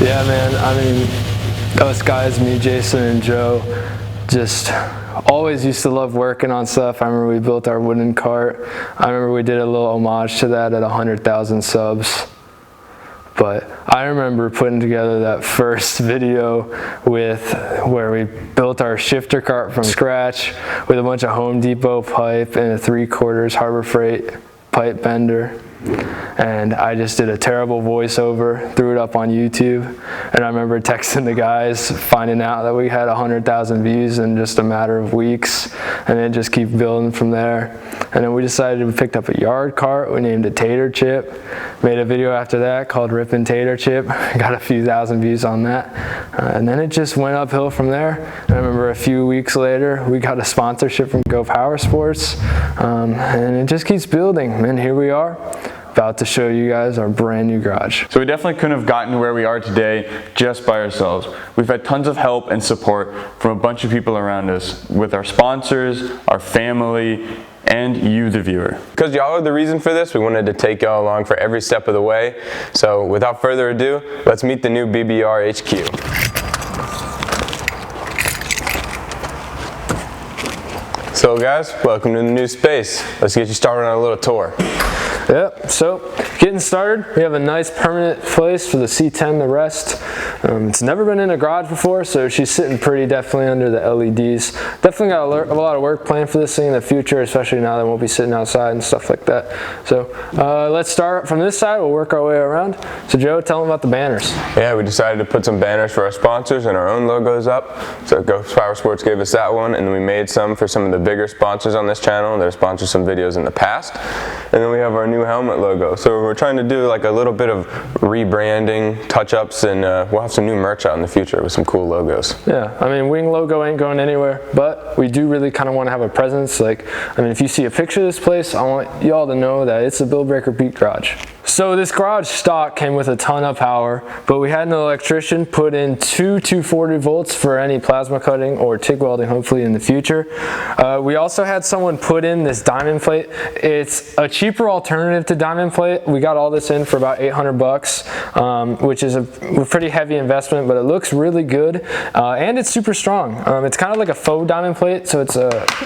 Yeah, man, I mean, us guys, me, Jason, and Joe, just always used to love working on stuff. I remember we built our wooden cart. I remember we did a little homage to that at 100,000 subs. But I remember putting together that first video where we built our shifter cart from scratch with a bunch of Home Depot pipe and a 3/4 Harbor Freight pipe bender. And I just did a terrible voiceover, threw it up on YouTube, and I remember texting the guys, finding out that we had 100,000 views in just a matter of weeks, and then just keep building from there. And then we decided we picked up a yard cart, we named it Tater Chip, made a video after that called Rippin' Tater Chip, got a few thousand views on that, and then it just went uphill from there. And I remember a few weeks later, we got a sponsorship from Go Power Sports, and it just keeps building, and here we are, about to show you guys our brand new garage. So we definitely couldn't have gotten to where we are today just by ourselves. We've had tons of help and support from a bunch of people around us, with our sponsors, our family, and you, the viewer. Because y'all are the reason for this, we wanted to take y'all along for every step of the way. So without further ado, let's meet the new BBR HQ. So guys, welcome to the new space. Let's get you started on a little tour. Yep, so getting started, we have a nice permanent place for the C10 to rest. It's never been in a garage before, so she's sitting pretty definitely under the LEDs. Definitely got a lot of work planned for this thing in the future, especially now that I won't be sitting outside and stuff like that. So let's start from this side, we'll work our way around. So Joe, tell them about the banners. Yeah, we decided to put some banners for our sponsors and our own logos up. So Go Power Sports gave us that one, and then we made some for some of the bigger sponsors on this channel that have sponsored some videos in the past. And then we have our new helmet logo. So we're trying to do like a little bit of rebranding, touch-ups, and we'll have some new merch out in the future with some cool logos. Yeah, I mean, wing logo ain't going anywhere, but we do really kind of want to have a presence. Like, I mean, if you see a picture of this place, I want y'all to know that it's a Bill Breaker Pete garage. So this garage stock came with a ton of power, but we had an electrician put in two 240 volts for any plasma cutting or TIG welding, hopefully in the future. We also had someone put in this diamond plate. It's a cheaper alternative to diamond plate. We got all this in for about 800 bucks, which is a pretty heavy investment, but it looks really good, and it's super strong. It's kind of like a faux diamond plate, so it's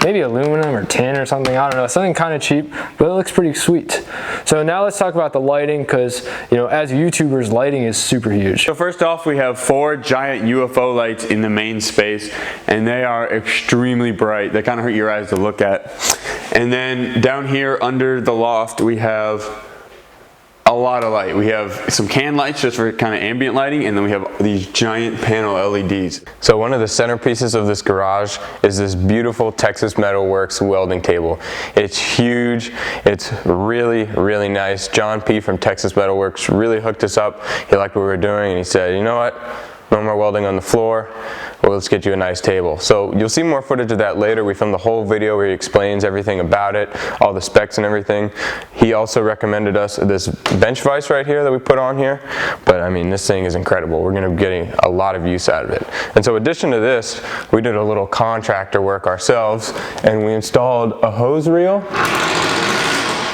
maybe aluminum or tin or something, I don't know, something kind of cheap, but it looks pretty sweet. So now let's talk about the lighting, because you know, as YouTubers, lighting is super huge. So first off, we have 4 giant UFO lights in the main space, and they are extremely bright. They kind of hurt your eyes to look at. And then down here under the loft, we have a lot of light. We have some can lights just for kind of ambient lighting, and then we have these giant panel LEDs. So one of the centerpieces of this garage is this beautiful Texas Metal Works welding table. It's huge, it's really, really nice. John P. from Texas Metal Works really hooked us up. He liked what we were doing, and he said, you know what? No more welding on the floor. Well, let's get you a nice table. So you'll see more footage of that later. We filmed the whole video where he explains everything about it, all the specs and everything. He also recommended us this bench vise right here that we put on here. But I mean, this thing is incredible. We're gonna be getting a lot of use out of it. And so in addition to this, we did a little contractor work ourselves, and we installed a hose reel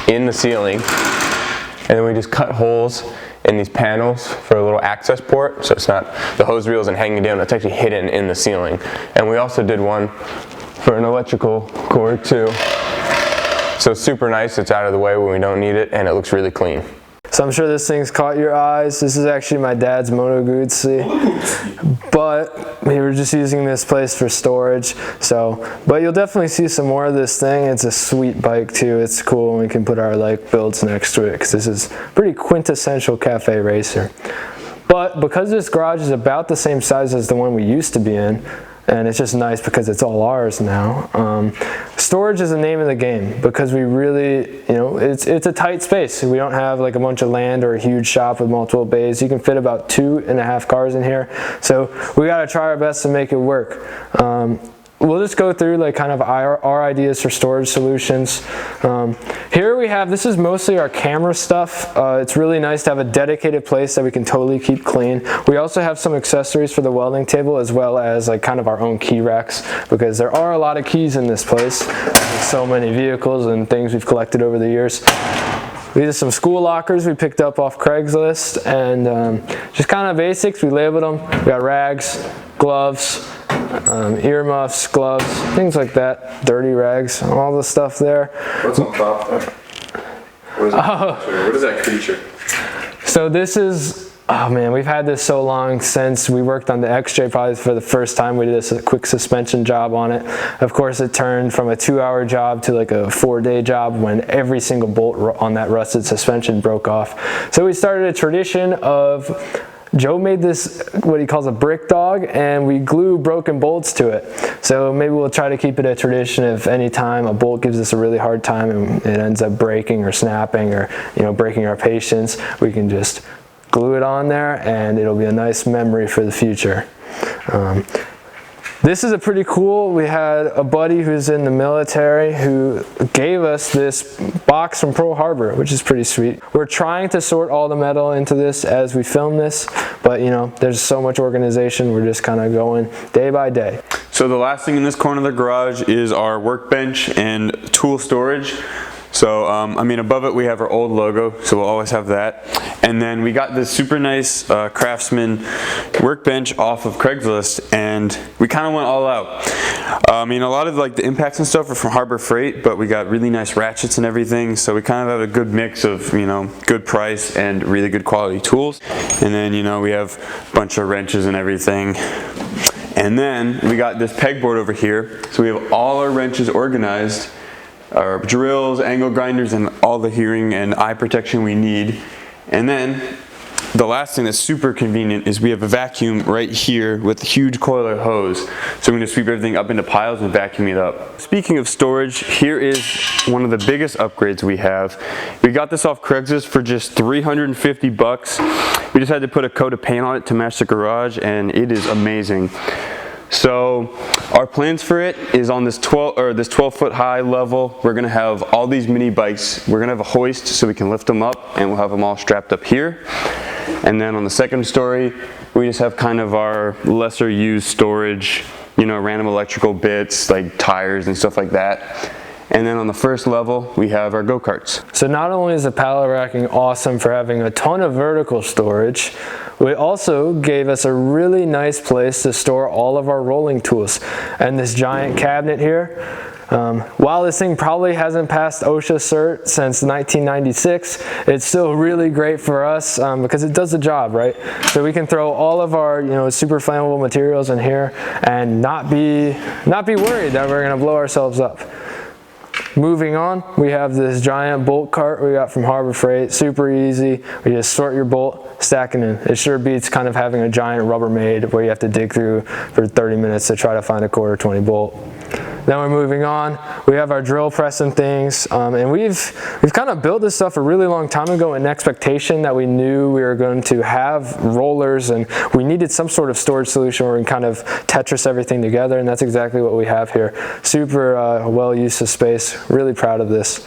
in the ceiling, and then we just cut holes in these panels for a little access port, so it's not, the hose reel isn't hanging down, it's actually hidden in the ceiling. And we also did one for an electrical cord too. So super nice, it's out of the way when we don't need it, and it looks really clean. So I'm sure this thing's caught your eyes. This is actually my dad's Moto Guzzi, but we were just using this place for storage. But you'll definitely see some more of this thing. It's a sweet bike too. It's cool, and we can put our like builds next to it, because this is pretty quintessential cafe racer. But because this garage is about the same size as the one we used to be in, and it's just nice because it's all ours now. Storage is the name of the game, because we really, you know, it's a tight space. We don't have like a bunch of land or a huge shop with multiple bays. You can fit about 2.5 cars in here. So we gotta try our best to make it work. We'll just go through like kind of our ideas for storage solutions. Here we have, this is mostly our camera stuff. It's really nice to have a dedicated place that we can totally keep clean. We also have some accessories for the welding table, as well as like kind of our own key racks, because there are a lot of keys in this place. So many vehicles and things we've collected over the years. We did some school lockers we picked up off Craigslist, and just kind of basics. We labeled them. We got rags, gloves, earmuffs, gloves, things like that. Dirty rags, all the stuff there. What's on top there? What is that creature? So this is, oh man, we've had this so long since we worked on the XJ. Probably for the first time we did a quick suspension job on it. Of course, it turned from a 2-hour job to like a 4-day job when every single bolt on that rusted suspension broke off. So we started a tradition of, Joe made this, what he calls a brick dog, and we glue broken bolts to it. So maybe we'll try to keep it a tradition. If any time a bolt gives us a really hard time and it ends up breaking or snapping or, you know, breaking our patience, we can just glue it on there and it'll be a nice memory for the future. This is a pretty cool, we had a buddy who's in the military who gave us this box from Pearl Harbor, which is pretty sweet. We're trying to sort all the metal into this as we film this, but you know, there's so much organization, we're just kind of going day by day. So the last thing in this corner of the garage is our workbench and tool storage. So, I mean, above it we have our old logo, so we'll always have that. And then we got this super nice Craftsman workbench off of Craigslist, and we kind of went all out. I mean, a lot of like the impacts and stuff are from Harbor Freight, but we got really nice ratchets and everything, so we kind of have a good mix of, you know, good price and really good quality tools. And then, you know, we have a bunch of wrenches and everything. And then we got this pegboard over here, so we have all our wrenches organized, our drills, angle grinders, and all the hearing and eye protection we need. And then the last thing that's super convenient is we have a vacuum right here with a huge coiler hose. So we're gonna sweep everything up into piles and vacuum it up. Speaking of storage, here is one of the biggest upgrades we have. We got this off Craigslist for just 350 bucks. We just had to put a coat of paint on it to match the garage, and it is amazing. So our plans for it is on this 12 foot high level. We're gonna have all these mini bikes. We're gonna have a hoist so we can lift them up, and we'll have them all strapped up here. And then on the second story, we just have kind of our lesser used storage, you know, random electrical bits like tires and stuff like that. And then on the first level, we have our go-karts. So not only is the pallet racking awesome for having a ton of vertical storage, it also gave us a really nice place to store all of our rolling tools. And this giant cabinet here, while this thing probably hasn't passed OSHA cert since 1996, it's still really great for us because it does the job, right? So we can throw all of our, you know, super flammable materials in here and not be worried that we're gonna blow ourselves up. Moving on, we have this giant bolt cart we got from Harbor Freight. Super easy. We just sort your bolt, stack it in. It sure beats kind of having a giant Rubbermaid where you have to dig through for 30 minutes to try to find a quarter 20 bolt. Then we're moving on. We have our drill press and things, and we've kind of built this stuff a really long time ago in expectation that we knew we were going to have rollers, and we needed some sort of storage solution where we can kind of Tetris everything together, and that's exactly what we have here. Super well used of space. Really proud of this.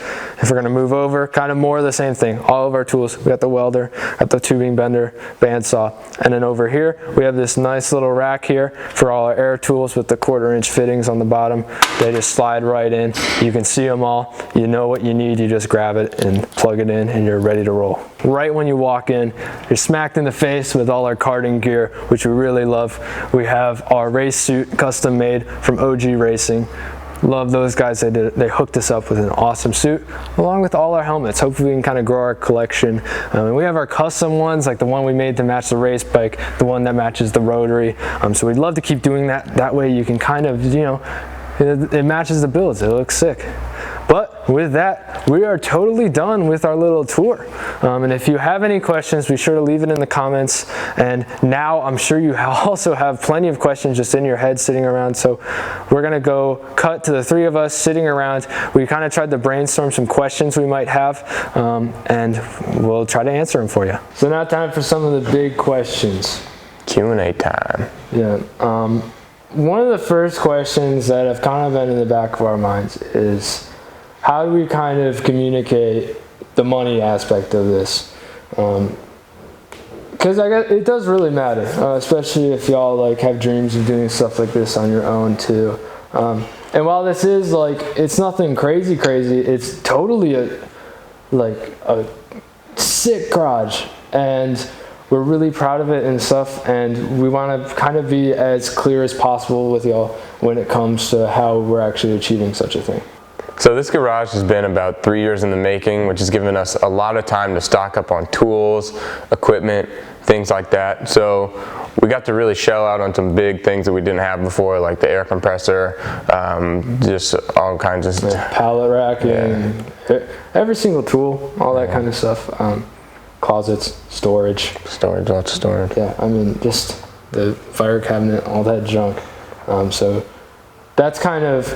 If we're going to move over, kind of more of the same thing. All of our tools. We got the welder, got the tubing bender, bandsaw, and then over here we have this nice little rack here for all our air tools with the 1/4 inch fittings on the bottom. They just slide right in. You can see them all. You know what you need. You just grab it and plug it in and you're ready to roll. Right when you walk in, you're smacked in the face with all our karting gear, which we really love. We have our race suit custom made from OG Racing. Love those guys. They hooked us up with an awesome suit along with all our helmets. Hopefully we can kind of grow our collection. And we have our custom ones, like the one we made to match the race bike, the one that matches the rotary. So we'd love to keep doing that. That way you can kind of, you know, it matches the builds. It looks sick. But with that, we are totally done with our little tour. And if you have any questions, be sure to leave it in the comments. And now I'm sure you also have plenty of questions just in your head sitting around. So we're gonna go cut to the three of us sitting around. We kind of tried to brainstorm some questions we might have, and we'll try to answer them for you. So now time for some of the big questions. Q&A time. Yeah. One of the first questions that have kind of been in the back of our minds is, how do we kind of communicate the money aspect of this? Because I guess it does really matter, especially if y'all like have dreams of doing stuff like this on your own too. And while this is like, it's nothing crazy, it's totally like a sick garage, and we're really proud of it and stuff, and we want to kind of be as clear as possible with y'all when it comes to how we're actually achieving such a thing. So this garage has been about 3 years in the making, which has given us a lot of time to stock up on tools, equipment, things like that. So we got to really shell out on some big things that we didn't have before, like the air compressor, just all kinds of stuff. Pallet racking, every single tool, all that kind of stuff. Closets, storage. Storage, lots of storage. Yeah, I mean, just the fire cabinet, all that junk. So that's kind of,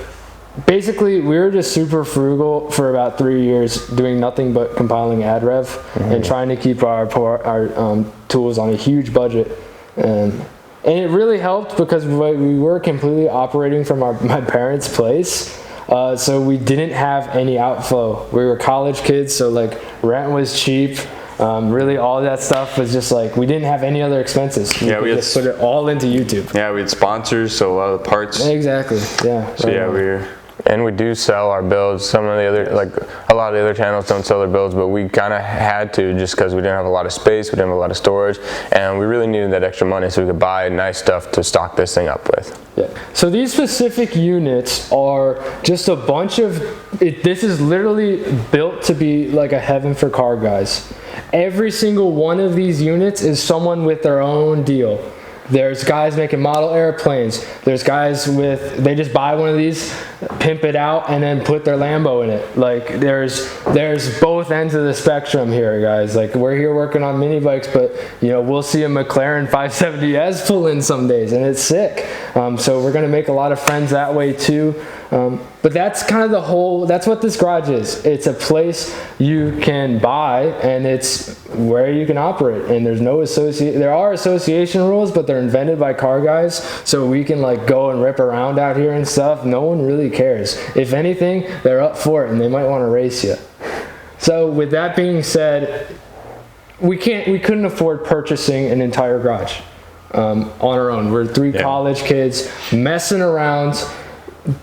basically, we were just super frugal for about 3 years, doing nothing but compiling ad rev and trying to keep our tools on a huge budget. And it really helped because we were completely operating from my parents' place. So we didn't have any outflow. We were college kids, so like rent was cheap. Really all that stuff was just like, we didn't have any other expenses. We just put it all into YouTube. Yeah, we had sponsors, so a lot of the parts. Exactly, yeah. So yeah, and we do sell our builds. Some of the other, like a lot of the other channels don't sell their builds, but we kind of had to just because we didn't have a lot of space, we didn't have a lot of storage, and we really needed that extra money so we could buy nice stuff to stock this thing up with. Yeah. So these specific units are just a bunch of, this is literally built to be like a heaven for car guys. Every single one of these units is someone with their own deal. There's guys making model airplanes. There's guys they just buy one of these, pimp it out, and then put their Lambo in it. Like there's both ends of the spectrum here, guys. Like we're here working on mini bikes, but you know, we'll see a McLaren 570S pull in some days, and it's sick. So we're gonna make a lot of friends that way too. But that's kind of that's what this garage is. It's a place you can buy, and it's where you can operate. And there's no there are association rules, but they're invented by car guys, so we can like go and rip around out here and stuff. No one really cares. If anything, they're up for it, and they might want to race you. So with that being said, we couldn't afford purchasing an entire garage on our own. We're three college kids messing around.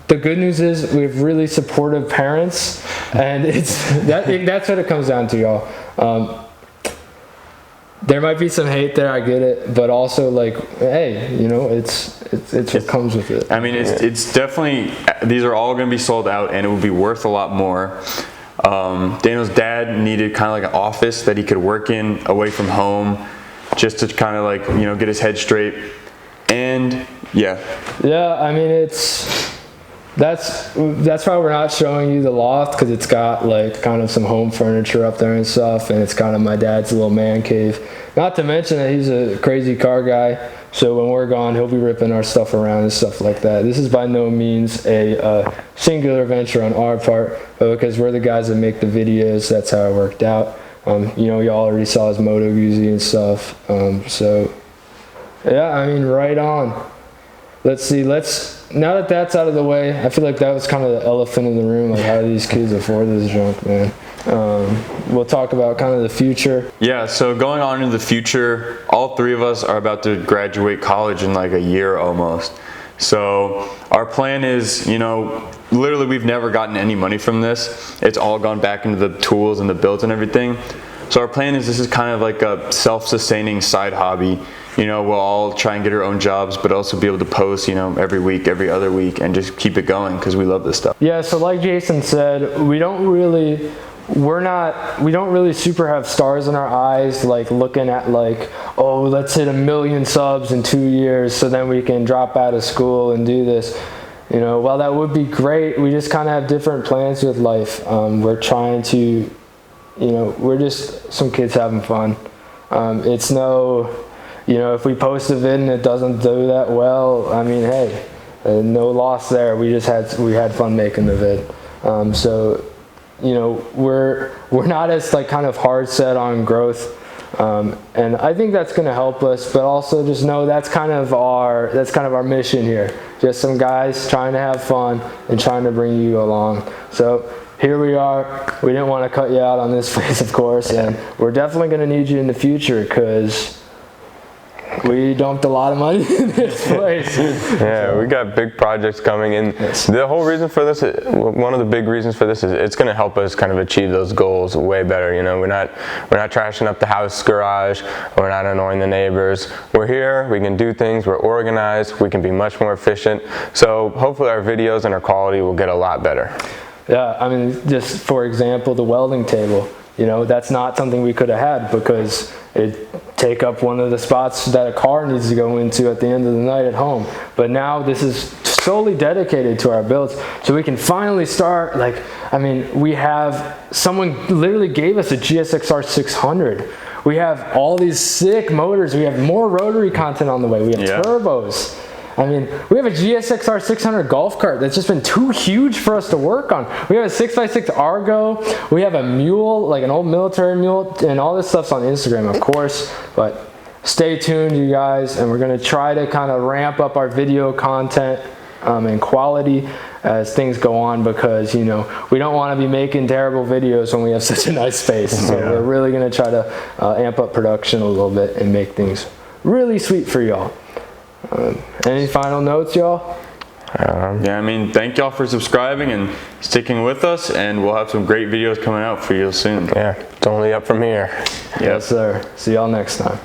The good news is we have really supportive parents, and that's what it comes down to, y'all. There might be some hate there, I get it, but also like, hey, you know, it's what comes with it. I mean, it's definitely, these are all going to be sold out, and it would be worth a lot more. Daniel's dad needed kind of like an office that he could work in away from home, just to kind of like, you know, get his head straight. And yeah, I mean, that's why we're not showing you the loft, because it's got like kind of some home furniture up there and stuff, and it's kind of my dad's little man cave. Not to mention that he's a crazy car guy, so when we're gone, he'll be ripping our stuff around and stuff like that. This is by no means a singular venture on our part, but because we're the guys that make the videos, that's how it worked out. You know, y'all already saw his Moto Guzzi and stuff. So yeah, I mean, right on. Let's see, now that that's out of the way, I feel like that was kind of the elephant in the room, like how do these kids afford this junk, man? We'll talk about kind of the future. Yeah, so going on into the future, all three of us are about to graduate college in like a year almost. So our plan is, you know, literally we've never gotten any money from this. It's all gone back into the tools and the builds and everything. So our plan is this is kind of like a self-sustaining side hobby. You know, we'll all try and get our own jobs, but also be able to post, you know, every week, every other week, and just keep it going because we love this stuff. Yeah, so like Jason said, we don't really super have stars in our eyes, like looking at like, oh, let's hit 1 million subs in 2 years so then we can drop out of school and do this. You know, while that would be great, we just kind of have different plans with life. We're trying to, you know, we're just some kids having fun. It's no, you know, if we post a vid and it doesn't do that well, I mean, hey, no loss there. We had fun making the vid. So, you know, we're not as like kind of hard set on growth, and I think that's going to help us. But also just know that's kind of our mission here. Just some guys trying to have fun and trying to bring you along. So here we are. We didn't want to cut you out on this phase, of course, and we're definitely going to need you in the future because we dumped a lot of money in this place. Yeah, we got big projects coming, and the whole reason for this, one of the big reasons for this is it's going to help us kind of achieve those goals way better. You know, we're not trashing up the house garage, we're not annoying the neighbors. We're here, we can do things, we're organized, we can be much more efficient. So hopefully our videos and our quality will get a lot better. Yeah, I mean, just for example, the welding table. You know, that's not something we could have had because it take up one of the spots that a car needs to go into at the end of the night at home. But now this is solely dedicated to our builds, so we can finally start. Like, I mean, we have someone literally gave us a GSX-R 600. We have all these sick motors. We have more rotary content on the way. We have turbos. I mean, we have a GSX-R 600 golf cart that's just been too huge for us to work on. We have a 6x6 Argo. We have a mule, like an old military mule, and all this stuff's on Instagram, of course. But stay tuned, you guys, and we're going to try to kind of ramp up our video content and quality as things go on, because, you know, we don't want to be making terrible videos when we have such a nice space. So we're really going to try to amp up production a little bit and make things really sweet for y'all. Any final notes, y'all? Yeah, I mean, thank y'all for subscribing and sticking with us, and we'll have some great videos coming out for you soon. Yeah, it's only up from here. Yes, sir. See y'all next time.